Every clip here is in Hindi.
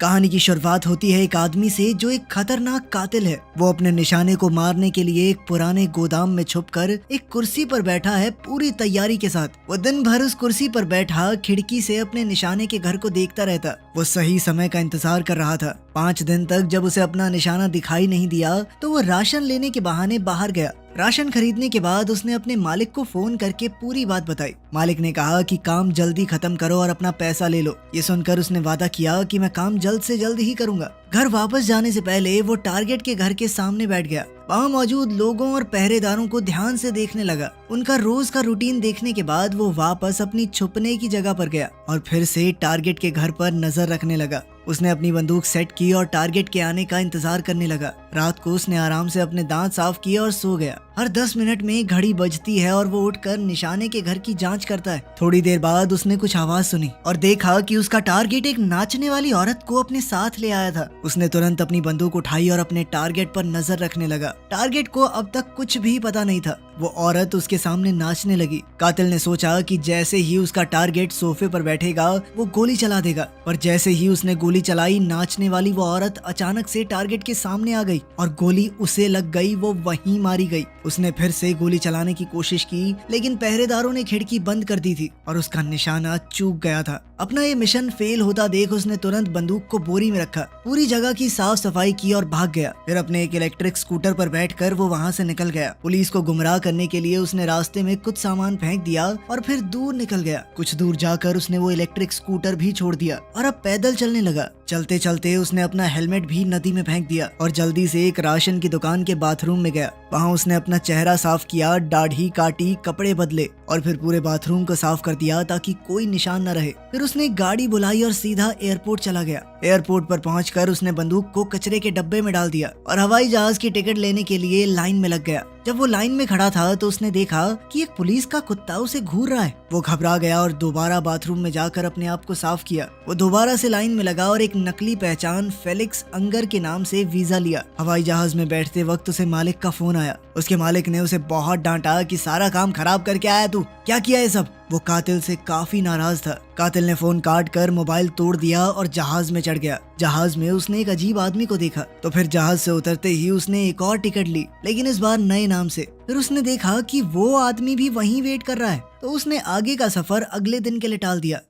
कहानी की शुरुआत होती है एक आदमी से जो एक खतरनाक कातिल है। वो अपने निशाने को मारने के लिए एक पुराने गोदाम में छुपकर एक कुर्सी पर बैठा है पूरी तैयारी के साथ। वो दिन भर उस कुर्सी पर बैठा खिड़की से अपने निशाने के घर को देखता रहता। वो सही समय का इंतजार कर रहा था। 5 दिन तक जब उसे अपना निशाना दिखाई नहीं दिया तो वो राशन लेने के बहाने बाहर गया। राशन खरीदने के बाद उसने अपने मालिक को फोन करके पूरी बात बताई। मालिक ने कहा कि काम जल्दी खत्म करो और अपना पैसा ले लो। ये सुनकर उसने वादा किया कि मैं काम जल्द से जल्द ही करूंगा। घर वापस जाने से पहले वो टारगेट के घर के सामने बैठ गया। वहाँ मौजूद लोगों और पहरेदारों को ध्यान से देखने लगा। उनका रोज का रूटीन देखने के बाद वो वापस अपनी छुपने की जगह पर गया और फिर से टारगेट के घर पर नजर रखने लगा। उसने अपनी बंदूक सेट की और टारगेट के आने का इंतजार करने लगा। रात को उसने आराम से अपने दांत साफ किए और सो गया। हर 10 मिनट में घड़ी बजती है और वो उठकर निशाने के घर की जांच करता है। थोड़ी देर बाद उसने कुछ आवाज सुनी और देखा कि उसका टारगेट एक नाचने वाली औरत को अपने साथ ले आया था। उसने तुरंत अपनी बंदूक उठाई और अपने टारगेट पर नजर रखने लगा। टारगेट को अब तक कुछ भी पता नहीं था। वो औरत उसके सामने नाचने लगी। कातिल ने सोचा कि जैसे ही उसका टारगेट सोफे पर बैठेगा वो गोली चला देगा, पर जैसे ही उसने गोली चलाई नाचने वाली वो औरत अचानक से टारगेट के सामने आ गई और गोली उसे लग गई। वो वहीं मारी गई। उसने फिर से गोली चलाने की कोशिश की लेकिन पहरेदारों ने खिड़की बंद कर दी थी और उसका निशाना चूक गया था। अपना ये मिशन फेल होता देख उसने तुरंत बंदूक को बोरी में रखा, पूरी जगह की साफ सफाई की और भाग गया। फिर अपने एक इलेक्ट्रिक स्कूटर पर बैठकर वो वहाँ से निकल गया। पुलिस को गुमराह करने के लिए उसने रास्ते में कुछ सामान फेंक दिया और फिर दूर निकल गया। कुछ दूर जाकर उसने वो इलेक्ट्रिक स्कूटर भी छोड़ दिया और अब पैदल चलने लगा। चलते चलते उसने अपना हेलमेट भी नदी में फेंक दिया और जल्दी से एक राशन की दुकान के बाथरूम में गया। वहाँ उसने अपना चेहरा साफ किया, दाढ़ी काटी, कपड़े बदले और फिर पूरे बाथरूम को साफ कर दिया ताकि कोई निशान न रहे। फिर उसने एक गाड़ी बुलाई और सीधा एयरपोर्ट चला गया। एयरपोर्ट पर पहुंचकर उसने बंदूक को कचरे के डब्बे में डाल दिया और हवाई जहाज की टिकट लेने के लिए लाइन में लग गया। जब वो लाइन में खड़ा था तो उसने देखा कि एक पुलिस का कुत्ता उसे घूर रहा है। वो घबरा गया और दोबारा बाथरूम में जाकर अपने आप को साफ किया। वो दोबारा से लाइन में लगा और एक नकली पहचान फेलिक्स अंगर के नाम से वीजा लिया। हवाई जहाज में बैठते वक्त उसे मालिक का फोन आया। उसके मालिक ने उसे बहुत डांटा कि सारा काम खराब करके आया तू, क्या किया ये सब। वो कातिल से काफी नाराज था। कातिल ने फोन काट कर मोबाइल तोड़ दिया और जहाज में चढ़ गया। जहाज में उसने एक अजीब आदमी को देखा तो फिर जहाज से उतरते ही उसने एक और टिकट ली, लेकिन इस बार नए नाम से। फिर उसने देखा कि वो आदमी भी वहीं वेट कर रहा है तो उसने आगे का सफर अगले दिन के लिए टाल दिया।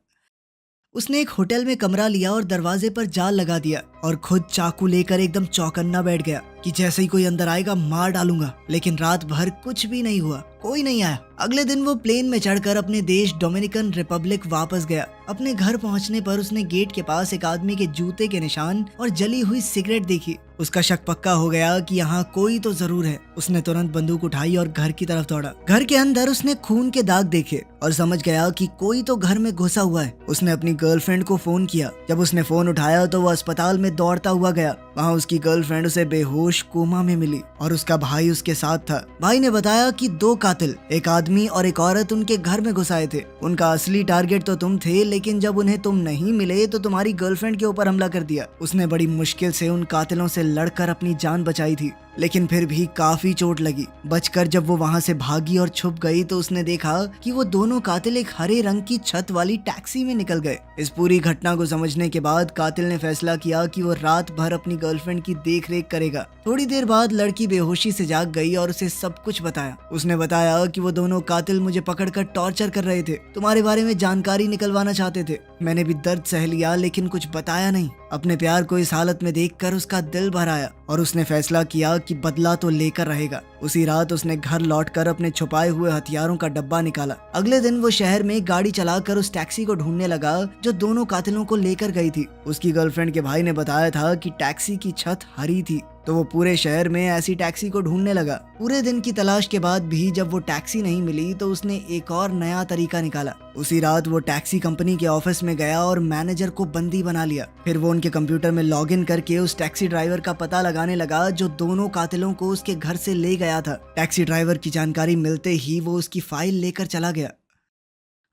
उसने एक होटल में कमरा लिया और दरवाजे पर जाल लगा दिया और खुद चाकू लेकर एकदम चौकन्ना बैठ गया कि जैसे ही कोई अंदर आएगा मार डालूंगा। लेकिन रात भर कुछ भी नहीं हुआ, कोई नहीं आया। अगले दिन वो प्लेन में चढ़कर अपने देश डोमिनिकन रिपब्लिक वापस गया। अपने घर पहुंचने पर उसने गेट के पास एक आदमी के जूते के निशान और जली हुई सिगरेट देखी। उसका शक पक्का हो गया कि यहाँ कोई तो जरूर है। उसने तुरंत बंदूक उठाई और घर की तरफ दौड़ा। घर के अंदर उसने खून के दाग देखे और समझ गया कि कोई तो घर में घुसा हुआ है। उसने अपनी गर्लफ्रेंड को फोन किया। जब उसने फोन उठाया तो वो अस्पताल में दौड़ता हुआ गया। वहाँ उसकी गर्लफ्रेंड उसे बेहोश कोमा में मिली और उसका भाई उसके साथ था। भाई ने बताया कि 2 कातिल, एक आदमी और एक औरत उनके घर में घुस आए थे। उनका असली टारगेट तो तुम थे, लेकिन जब उन्हें तुम नहीं मिले तो तुम्हारी गर्लफ्रेंड के ऊपर हमला कर दिया। उसने बड़ी मुश्किल से उन कातिलों से लड़कर अपनी जान बचाई थी, लेकिन फिर भी काफी चोट लगी। बचकर जब वो वहाँ से भागी और छुप गई तो उसने देखा कि वो दोनों कातिल एक हरे रंग की छत वाली टैक्सी में निकल गए। इस पूरी घटना को समझने के बाद कातिल ने फैसला किया कि वो रात भर अपनी गर्लफ्रेंड की देख रेख करेगा। थोड़ी देर बाद लड़की बेहोशी से जाग गई और उसे सब कुछ बताया। उसने बताया कि वो दोनों कातिल मुझे पकड़कर टॉर्चर कर रहे थे, तुम्हारे बारे में जानकारी निकलवाना चाहते थे। मैंने भी दर्द सह लिया लेकिन कुछ बताया नहीं। अपने प्यार को इस हालत में देखकर उसका दिल भर आया और उसने फैसला किया कि बदला तो लेकर रहेगा। उसी रात उसने घर लौटकर अपने छुपाए हुए हथियारों का डब्बा निकाला। अगले दिन वो शहर में गाड़ी चलाकर उस टैक्सी को ढूंढने लगा जो दोनों कातिलों को लेकर गई थी। उसकी गर्लफ्रेंड के भाई ने बताया था कि टैक्सी की छत हरी थी, तो वो पूरे शहर में ऐसी टैक्सी को ढूंढने लगा। पूरे दिन की तलाश के बाद भी जब वो टैक्सी नहीं मिली तो उसने एक और नया तरीका निकाला। उसी रात वो टैक्सी कंपनी के ऑफिस में गया और मैनेजर को बंदी बना लिया। फिर वो उनके कंप्यूटर में लॉगिन करके उस टैक्सी ड्राइवर का पता लगाने लगा जो दोनों कातिलों को उसके घर से ले गया था। टैक्सी ड्राइवर की जानकारी मिलते ही वो उसकी फाइल लेकर चला गया।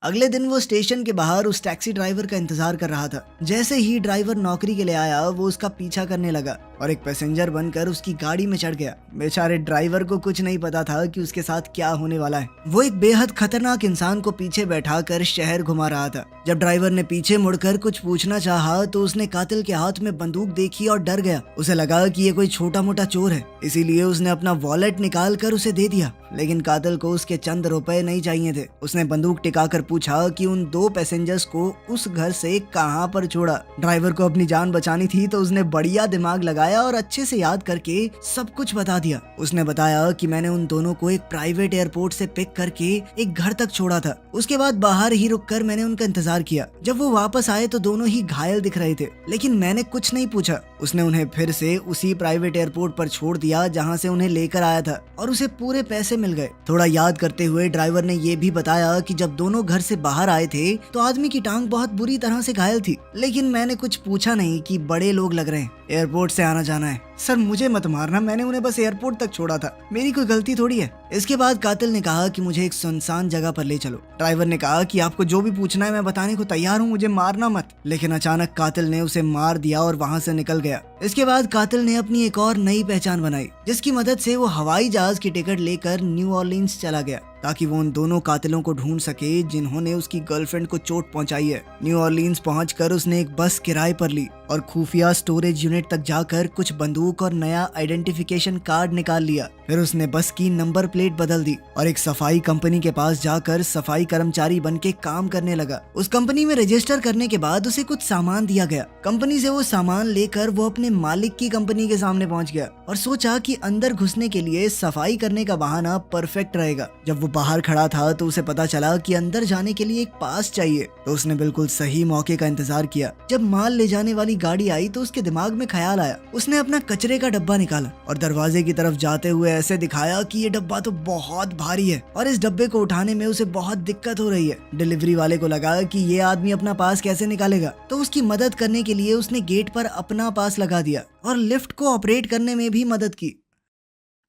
अगले दिन वो स्टेशन के बाहर उस टैक्सी ड्राइवर का इंतजार कर रहा था। जैसे ही ड्राइवर नौकरी के लिए आया वो उसका पीछा करने लगा। और एक पैसेंजर बनकर उसकी गाड़ी में चढ़ गया। बेचारे ड्राइवर को कुछ नहीं पता था कि उसके साथ क्या होने वाला है। वो एक बेहद खतरनाक इंसान को पीछे बैठाकर शहर घुमा रहा था। जब ड्राइवर ने पीछे मुड़कर कुछ पूछना चाहा तो उसने कातिल के हाथ में बंदूक देखी और डर गया। उसे लगा कि ये कोई छोटा मोटा चोर है, इसीलिए उसने अपना वॉलेट निकाल कर उसे दे दिया। लेकिन कातिल को उसके चंद रुपए नहीं चाहिए थे। उसने बंदूक टिकाकर पूछा कि उन 2 पैसेंजर्स को उस घर से कहां पर छोड़ा। ड्राइवर को अपनी जान बचानी थी तो उसने बढ़िया दिमाग लगाया और अच्छे से याद करके सब कुछ बता दिया। उसने बताया कि मैंने उन दोनों को एक प्राइवेट एयरपोर्ट से पिक करके एक घर तक छोड़ा था। उसके बाद बाहर ही रुककर मैंने उनका इंतजार किया। जब वो वापस आए तो दोनों ही घायल दिख रहे थे, लेकिन मैंने कुछ नहीं पूछा। उसने उन्हें फिर से उसी प्राइवेट एयरपोर्ट पर छोड़ दिया जहां से उन्हें लेकर आया था और उसे पूरे पैसे मिल गए। थोड़ा याद करते हुए ड्राइवर ने ये भी बताया कि जब दोनों घर से बाहर आए थे तो आदमी की टांग बहुत बुरी तरह से घायल थी, लेकिन मैंने कुछ पूछा नहीं कि बड़े लोग लग रहे हैं, एयरपोर्ट से आना जाना है। सर मुझे मत मारना, मैंने उन्हें बस एयरपोर्ट तक छोड़ा था, मेरी कोई गलती थोड़ी है। इसके बाद कातिल ने कहा कि मुझे एक सुनसान जगह पर ले चलो। ड्राइवर ने कहा कि आपको जो भी पूछना है मैं बताने को तैयार हूँ, मुझे मारना मत। लेकिन अचानक कातिल ने उसे मार दिया और वहाँ से निकल गया। इसके बाद कातिल ने अपनी एक और नई पहचान बनाई, जिसकी मदद से वो हवाई जहाज की टिकट लेकर न्यू ऑरलीन्स चला गया ताकि वो उन दोनों कातिलों को ढूंढ सके जिन्होंने उसकी गर्लफ्रेंड को चोट पहुंचाई है। न्यू ऑरलीन्स पहुंचकर उसने एक बस किराए पर ली और खुफिया स्टोरेज यूनिट तक जाकर कुछ बंदूक और नया आइडेंटिफिकेशन कार्ड निकाल लिया। फिर उसने बस की नंबर प्लेट बदल दी और एक सफाई कंपनी के पास जाकर सफाई कर्मचारी बन के काम करने लगा। उस कंपनी में रजिस्टर करने के बाद उसे कुछ सामान दिया गया। कंपनी से वो सामान लेकर वो अपने मालिक की कंपनी के सामने पहुंच गया और सोचा कि अंदर घुसने के लिए सफाई करने का बहाना परफेक्ट रहेगा। जब वो बाहर खड़ा था तो उसे पता चला कि अंदर जाने के लिए एक पास चाहिए, तो उसने बिल्कुल सही मौके का इंतजार किया। जब माल ले जाने वाली गाड़ी आई तो उसके दिमाग में ख्याल आया। उसने अपना कचरे का डब्बा निकाला और दरवाजे की तरफ जाते हुए ऐसे दिखाया कि ये डब्बा तो बहुत भारी है और इस डब्बे को उठाने में उसे बहुत दिक्कत हो रही है। डिलीवरी वाले को लगा कि ये आदमी अपना पास कैसे निकालेगा, तो उसकी मदद करने के लिए उसने गेट पर अपना पास लगा दिया और लिफ्ट को ऑपरेट करने में भी मदद की।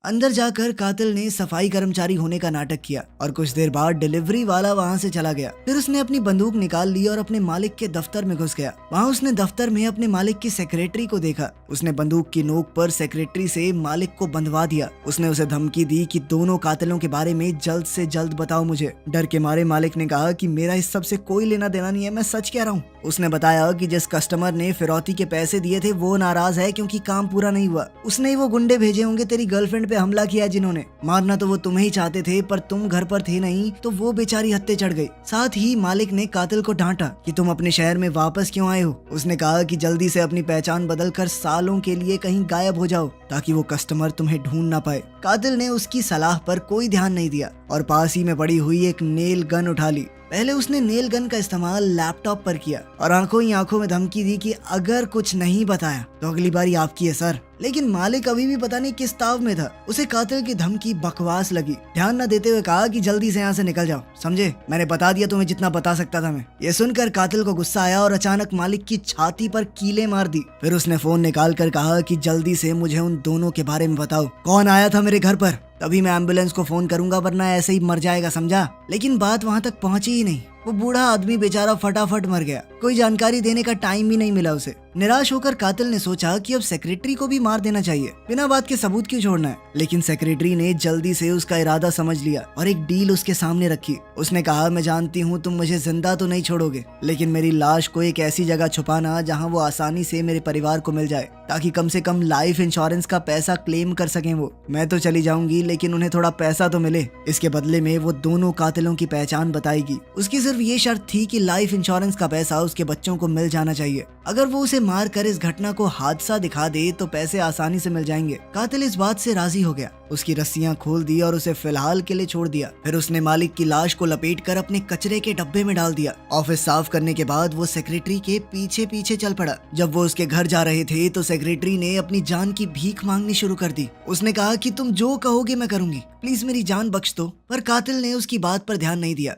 अंदर जाकर कातिल ने सफाई कर्मचारी होने का नाटक किया और कुछ देर बाद डिलीवरी वाला वहां से चला गया। फिर उसने अपनी बंदूक निकाल ली और अपने मालिक के दफ्तर में घुस गया। वहां उसने दफ्तर में अपने मालिक की सेक्रेटरी को देखा। उसने बंदूक की नोक पर सेक्रेटरी से मालिक को बंधवा दिया। उसने उसे धमकी दी कि दोनों कातिलों के बारे में जल्द से जल्द बताओ मुझे। डर के मारे मालिक ने कहा कि मेरा इस सब से कोई लेना देना नहीं है, मैं सच कह रहा हूँ। उसने बताया कि जिस कस्टमर ने फिरौती के पैसे दिए थे वो नाराज है क्योंकि काम पूरा नहीं हुआ। उसने ही वो गुंडे भेजे होंगे तेरी गर्लफ्रेंड पे हमला किया, जिन्होंने मारना तो वो तुम्हें ही चाहते थे पर तुम घर पर थे नहीं तो वो बेचारी हत्ते चढ़ गई। साथ ही मालिक ने कातिल को डांटा कि तुम अपने शहर में वापस क्यों आए हो। उसने कहा कि जल्दी से अपनी पहचान बदलकर सालों के लिए कहीं गायब हो जाओ ताकि वो कस्टमर तुम्हें ढूंढ ना पाए। कातिल ने उसकी सलाह पर कोई ध्यान नहीं दिया और पास ही में पड़ी हुई एक नेल गन उठा ली। पहले उसने नेल गन का इस्तेमाल लैपटॉप पर किया और आंखों ही आंखों में धमकी दी कि अगर कुछ नहीं बताया तो अगली बारी आपकी है सर। लेकिन मालिक अभी भी पता नहीं किस ताव में था। उसे कातिल की धमकी बकवास लगी। ध्यान न देते हुए कहा कि जल्दी से यहाँ से निकल जाओ, समझे? मैंने बता दिया तुम्हें जितना बता सकता था मैं। ये सुनकर कातिल को गुस्सा आया और अचानक मालिक की छाती पर कीलें मार दी। फिर उसने फोन निकाल कर कहा कि जल्दी से मुझे उन दोनों के बारे में बताओ, कौन आया था मेरे घर पर, तभी मैं एम्बुलेंस को फोन करूंगा वरना ऐसे ही मर जाएगा, समझा? लेकिन बात वहाँ तक पहुँची ही नहीं। वो बूढ़ा आदमी बेचारा फटाफट मर गया। कोई जानकारी देने का टाइम भी नहीं मिला उसे। निराश होकर कातिल ने सोचा कि अब सेक्रेटरी को भी मार देना चाहिए, बिना बात के सबूत क्यों छोड़ना है। लेकिन सेक्रेटरी ने जल्दी से उसका इरादा समझ लिया और एक डील उसके सामने रखी। उसने कहा, मैं जानती हूँ तुम मुझे जिंदा तो नहीं छोड़ोगे, लेकिन मेरी लाश को एक ऐसी जगह छुपाना जहाँ वो आसानी से मेरे परिवार को मिल जाए, ताकि कम से कम लाइफ इंश्योरेंस का पैसा क्लेम कर सकें वो। मैं तो चली जाऊंगी लेकिन उन्हें थोड़ा पैसा तो मिले। इसके बदले में वो दोनों कातिलों की पहचान बताएगी। उसकी सिर्फ ये शर्त थी कि लाइफ इंश्योरेंस का पैसा उसके बच्चों को मिल जाना चाहिए। अगर वो उसे मार कर इस घटना को हादसा दिखा दे तो पैसे आसानी से मिल जाएंगे। कातिल इस बात से राजी हो गया। उसकी रस्सियां खोल दी और उसे फिलहाल के लिए छोड़ दिया। फिर उसने मालिक की लाश को लपेटकर अपने कचरे के डब्बे में डाल दिया। ऑफिस साफ करने के बाद वो सेक्रेटरी के पीछे पीछे चल पड़ा। जब वो उसके घर जा रहे थे तो सेक्रेटरी ने अपनी जान की भीख मांगनी शुरू कर दी। उसने कहा कि तुम जो कहोगे मैं करूंगी, प्लीज मेरी जान बख्श दो। पर कातिल ने उसकी बात पर ध्यान नहीं दिया।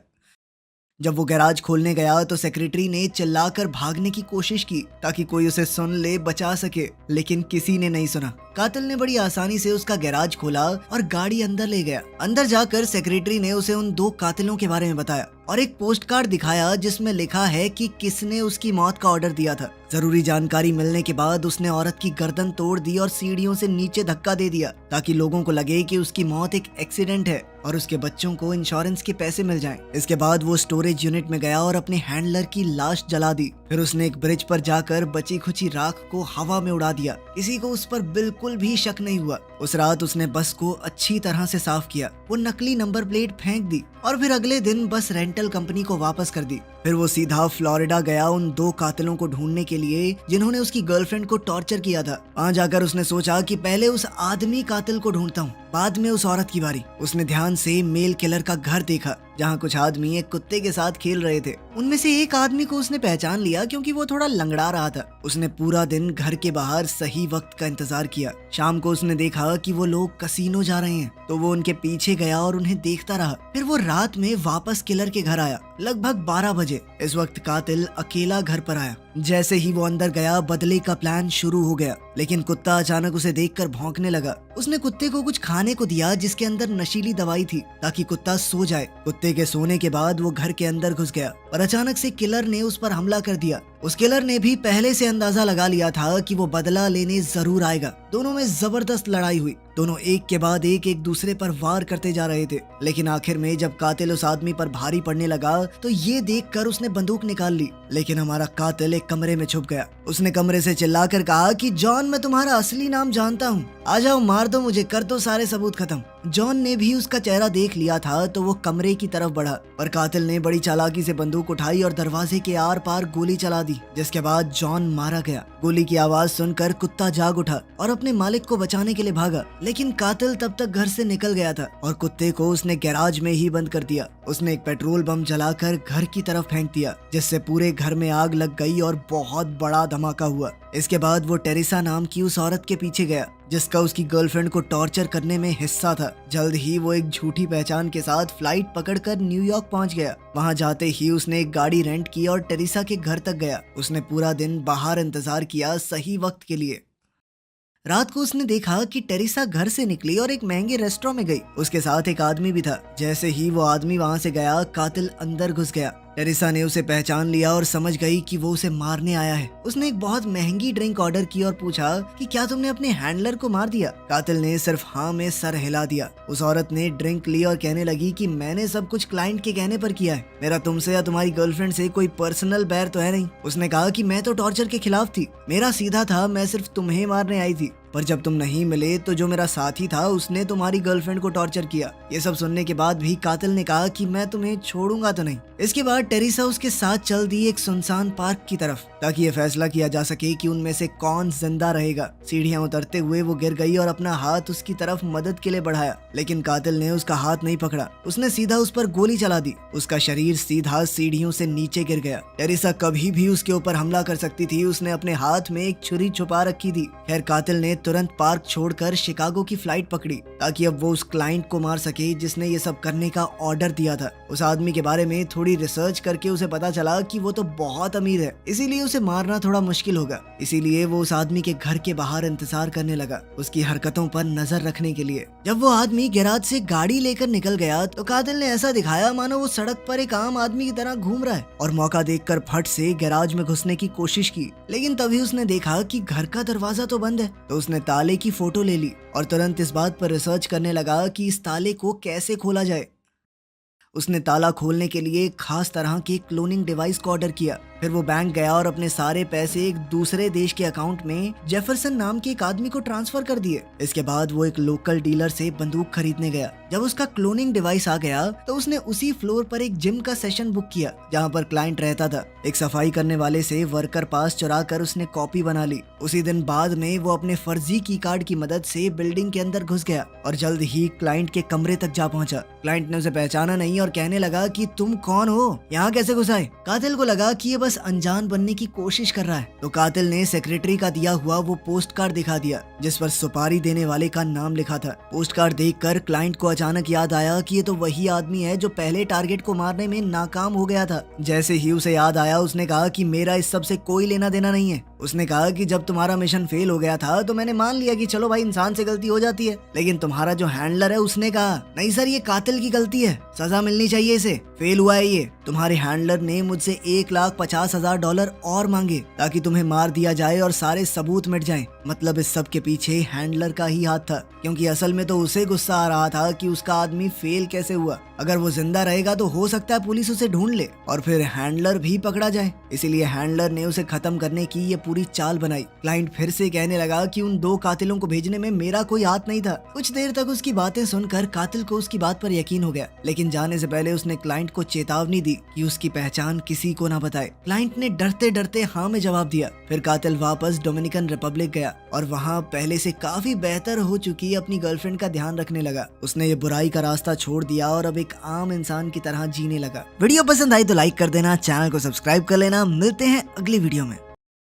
जब वो गैराज खोलने गया तो सेक्रेटरी ने चिल्लाकर भागने की कोशिश की ताकि कोई उसे सुन ले, बचा सके, लेकिन किसी ने नहीं सुना। कातिल ने बड़ी आसानी से उसका गैराज खोला और गाड़ी अंदर ले गया। अंदर जाकर सेक्रेटरी ने उसे उन दो कातिलों के बारे में बताया और एक पोस्ट कार्ड दिखाया जिसमें लिखा है कि किसने उसकी मौत का ऑर्डर दिया था। जरूरी जानकारी मिलने के बाद उसने औरत की गर्दन तोड़ दी और सीढ़ियों से नीचे धक्का दे दिया ताकि लोगों को लगे कि उसकी मौत एक एक्सीडेंट है और उसके बच्चों को इंश्योरेंस के पैसे मिल जाएं। इसके बाद वो स्टोरेज यूनिट में गया और अपने हैंडलर की लाश जला दी। फिर उसने एक ब्रिज पर जाकर बची खुची राख को हवा में उड़ा दिया। किसी को उस पर बिल्कुल भी शक नहीं हुआ। उस रात उसने बस को अच्छी तरह से साफ किया, वो नकली नंबर प्लेट फेंक दी और फिर अगले दिन बस रेंटल कंपनी को वापस कर दी। फिर वो सीधा फ्लोरिडा गया उन 2 कातिलों को ढूंढने के लिए जिन्होंने उसकी गर्लफ्रेंड को टॉर्चर किया था। वहाँ जाकर उसने सोचा कि पहले उस आदमी कातिल को ढूंढता हूँ, बाद में उस औरत की बारी। उसने ध्यान से मेल किलर का घर देखा जहाँ कुछ आदमी एक कुत्ते के साथ खेल रहे थे। उनमें से एक आदमी को उसने पहचान लिया क्योंकि वो थोड़ा लंगड़ा रहा था। उसने पूरा दिन घर के बाहर सही वक्त का इंतजार किया। शाम को उसने देखा कि वो लोग कसीनो जा रहे हैं तो वो उनके पीछे गया और उन्हें देखता रहा। फिर वो रात में वापस किलर के घर आया लगभग 12 बजे। इस वक्त कातिल अकेला घर पर आया। जैसे ही वो अंदर गया बदले का प्लान शुरू हो गया, लेकिन कुत्ता अचानक उसे देखकर भौंकने लगा। उसने कुत्ते को कुछ खाने को दिया जिसके अंदर नशीली दवाई थी ताकि कुत्ता सो जाए। कुत्ते के सोने के बाद वो घर के अंदर घुस गया और अचानक से किलर ने उस पर हमला कर दिया। उस किलर ने भी पहले से अंदाजा लगा लिया था कि वो बदला लेने जरूर आएगा। दोनों में जबरदस्त लड़ाई हुई। दोनों एक के बाद एक दूसरे पर वार करते जा रहे थे, लेकिन आखिर में जब कातिल उस आदमी पर भारी पड़ने लगा तो ये देखकर उसने बंदूक निकाल ली। लेकिन हमारा कातिल एक कमरे में छुप गया। उसने कमरे से चिल्लाकर कहा कि जॉन, मैं तुम्हारा असली नाम जानता हूँ, आ जाओ, मार दो मुझे, कर दो सारे सबूत खत्म। जॉन ने भी उसका चेहरा देख लिया था तो वो कमरे की तरफ बढ़ा, पर कातिल ने बड़ी चालाकी से बंदूक उठाई और दरवाजे के आर पार गोली चला दी, जिसके बाद जॉन मारा गया। गोली की आवाज सुनकर कुत्ता जाग उठा और अपने मालिक को बचाने के लिए भागा, लेकिन कातिल तब तक घर से निकल गया था और कुत्ते को उसने गैराज में ही बंद कर दिया। उसने एक पेट्रोल बम जलाकर घर की तरफ फेंक दिया, जिससे पूरे घर में आग लग गई और बहुत बड़ा धमाका हुआ। इसके बाद वो टेरेसा नाम की उस औरत के पीछे गया जिसका उसकी गर्लफ्रेंड को टॉर्चर करने में हिस्सा था। जल्द ही वो एक झूठी पहचान के साथ फ्लाइट पकड़कर न्यूयॉर्क पहुंच गया। वहां जाते ही उसने एक गाड़ी रेंट की और टेरेसा के घर तक गया। उसने पूरा दिन बाहर इंतजार किया सही वक्त के लिए। रात को उसने देखा कि टेरेसा घर से निकली और एक महंगे रेस्टोरेंट में गई। उसके साथ एक आदमी भी था। जैसे ही वो आदमी वहां से गया, कातिल अंदर घुस गया। टेरेसा ने उसे पहचान लिया और समझ गई कि वो उसे मारने आया है। उसने एक बहुत महंगी ड्रिंक ऑर्डर की और पूछा कि क्या तुमने अपने हैंडलर को मार दिया? कातिल ने सिर्फ हाँ में सर हिला दिया। उस औरत ने ड्रिंक ली और कहने लगी कि मैंने सब कुछ क्लाइंट के कहने पर किया है, मेरा तुमसे या तुम्हारी गर्लफ्रेंड से कोई पर्सनल बैर तो है नहीं। उसने कहा कि मैं तो टॉर्चर के खिलाफ थी, मेरा सीधा था, मैं सिर्फ तुम्हें मारने आई थी, पर जब तुम नहीं मिले तो जो मेरा साथी था उसने तुम्हारी गर्लफ्रेंड को टॉर्चर किया। ये सब सुनने के बाद भी कातिल ने कहा कि मैं तुम्हें छोड़ूंगा तो नहीं। इसके बाद टेरेसा उसके साथ चल दी एक सुनसान पार्क की तरफ ताकि ये फैसला किया जा सके कि उनमें से कौन जिंदा रहेगा। सीढ़ियां उतरते हुए वो गिर गई और अपना हाथ उसकी तरफ मदद के लिए बढ़ाया, लेकिन कातिल ने उसका हाथ नहीं पकड़ा। उसने सीधा उस पर गोली चला दी। उसका शरीर सीधा सीढ़ियों से नीचे गिर गया। टेरेसा कभी भी उसके ऊपर हमला कर सकती थी। उसने अपने हाथ में एक छुरी छुपा रखी थी। खैर कातिल ने तुरंत पार्क छोड़कर शिकागो की फ्लाइट पकड़ी ताकि अब वो उस क्लाइंट को मार सके जिसने ये सब करने का ऑर्डर दिया था। उस आदमी के बारे में थोड़ी रिसर्च करके उसे पता चला कि वो तो बहुत अमीर है, इसीलिए उसे मारना थोड़ा मुश्किल होगा। इसीलिए वो उस आदमी के घर के बाहर इंतजार करने लगा, उसकी हरकतों पर नजर रखने के लिए। जब वो आदमी गैराज से गाड़ी लेकर निकल गया तो कातिल ने ऐसा दिखाया मानो वो सड़क पर एक आम आदमी की तरह घूम रहा है और मौका देखकर फट से गैराज में घुसने की कोशिश की। लेकिन तभी उसने देखा कि घर का दरवाजा तो बंद है, तो उसने ताले की फोटो ले ली और तुरंत इस बात पर रिसर्च करने लगा कि इस ताले को कैसे खोला जाए। उसने ताला खोलने के लिए एक खास तरह के क्लोनिंग डिवाइस को ऑर्डर किया। फिर वो बैंक गया और अपने सारे पैसे एक दूसरे देश के अकाउंट में जेफरसन नाम के एक आदमी को ट्रांसफर कर दिए। इसके बाद वो एक लोकल डीलर से बंदूक खरीदने गया। जब उसका क्लोनिंग डिवाइस आ गया तो उसने उसी फ्लोर पर एक जिम का सेशन बुक किया जहाँ पर क्लाइंट रहता था। एक सफाई करने वाले से वर्कर पास चुरा कर उसने कॉपी बना ली। उसी दिन बाद में वो अपने फर्जी की कार्ड की मदद से बिल्डिंग के अंदर घुस गया और जल्द ही क्लाइंट के कमरे तक जा पहुंचा। क्लाइंट ने उसे पहचाना नहीं और कहने लगा कि तुम कौन हो, यहाँ कैसे घुस आए? कातिल को लगा कि ये बस अनजान बनने की कोशिश कर रहा है, तो कातिल ने सेक्रेटरी का दिया हुआ वो पोस्ट कार्ड दिखा दिया जिस पर सुपारी देने वाले का नाम लिखा था। पोस्ट कार्ड देखकर क्लाइंट को अचानक याद आया कि ये तो वही आदमी है जो पहले टारगेट को मारने में नाकाम हो गया था। जैसे ही उसे याद आया उसने कहा कि मेरा इस सब से कोई लेना देना नहीं है, उसने कहा कि जब तुम्हारा मिशन फेल हो गया था तो मैंने मान लिया कि चलो भाई इंसान से गलती हो जाती है, लेकिन तुम्हारा जो हैंडलर है उसने कहा नहीं सर ये कातिल की गलती है, सजा मिलनी चाहिए, इसे फेल हुआ है ये। तुम्हारे हैंडलर ने मुझसे $1,50,000 और मांगे ताकि तुम्हें मार दिया जाए और सारे सबूत मिट जाएं। मतलब इस सब के पीछे हैंडलर का ही हाथ था, क्योंकि असल में तो उसे गुस्सा आ रहा था कि उसका आदमी फेल कैसे हुआ। अगर वो जिंदा रहेगा तो हो सकता है पुलिस उसे ढूंढ ले और फिर हैंडलर भी पकड़ा जाए। इसीलिए हैंडलर ने उसे खत्म करने की ये पूरी चाल बनाई। क्लाइंट फिर से कहने लगा कि उन 2 कातिलों को भेजने में मेरा कोई हाथ नहीं था। कुछ देर तक उसकी बातें सुनकर कातिल को उसकी बात पर यकीन हो गया, लेकिन जाने से पहले उसने क्लाइंट को चेतावनी दी कि उसकी पहचान किसी को ना बताए। क्लाइंट ने डरते डरते हाँ में जवाब दिया। फिर कातिल वापस डोमिनिकन रिपब्लिक गया और वहाँ पहले से काफी बेहतर हो चुकी अपनी गर्लफ्रेंड का ध्यान रखने लगा। उसने ये बुराई का रास्ता छोड़ दिया और अब एक आम इंसान की तरह जीने लगा। वीडियो पसंद आई तो लाइक कर देना, चैनल को सब्सक्राइब कर लेना। मिलते हैं अगली वीडियो में।